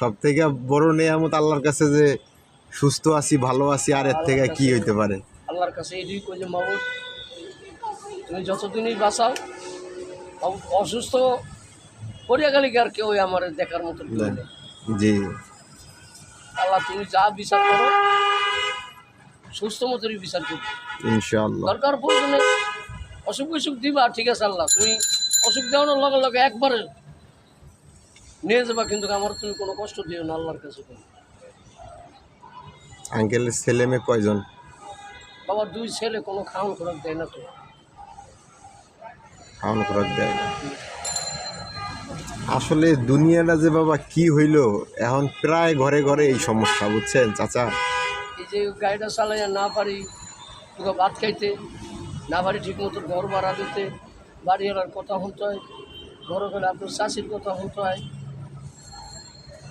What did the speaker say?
সব থেকে বড় নেয়ামত আল্লাহর কাছে যে সুস্থ আছি, ভালো আছি, আর এর থেকে কি হইতে পারে? আল্লাহর কাছে এইটুকুই কই যে মাবুদ তুমি যতদিনই বাঁচাও, অসুস্থ পড়িয়া গেলে কি আর কেউ আমার দেখার মতো কেউ নেই। জি আল্লাহ তুমি যা বিচার করো সুস্থ মতোই বিচার করো, ইনশাআল্লাহ। দরকার প্রয়োজনে অসুখ বিসুখ দিবা, ঠিক আছে আল্লাহ তুমি অসুখ দেওয়ানোর লগে লগে একবারে নিয়ে যাবা, কিন্তু আমার তুমি কোনো কষ্ট দিও না আল্লাহর কাছে। আঙ্কেলের ছেলে মেয়ে কয়জন? বাবার 2 ছেলে, কোনো খাওয়ান খোরাক দেয় না তো। খাওয়ান খোরাক দেয় না। আসলে দুনিয়াটা যে বাবা কি হইল, এখন প্রায় ঘরে ঘরে এই সমস্যা, বুঝছেন চাচা? এই যে গাড়িটা চালাইয়া না পারি তোকে ভাত খাইতে, না পারি ঠিক মতো ঘর ভাড়া দিতে, বাড়িওয়ালার কথা শুনতে হয়, ঘরে গেলে আপনার চাষির কথা শুনতে হয়।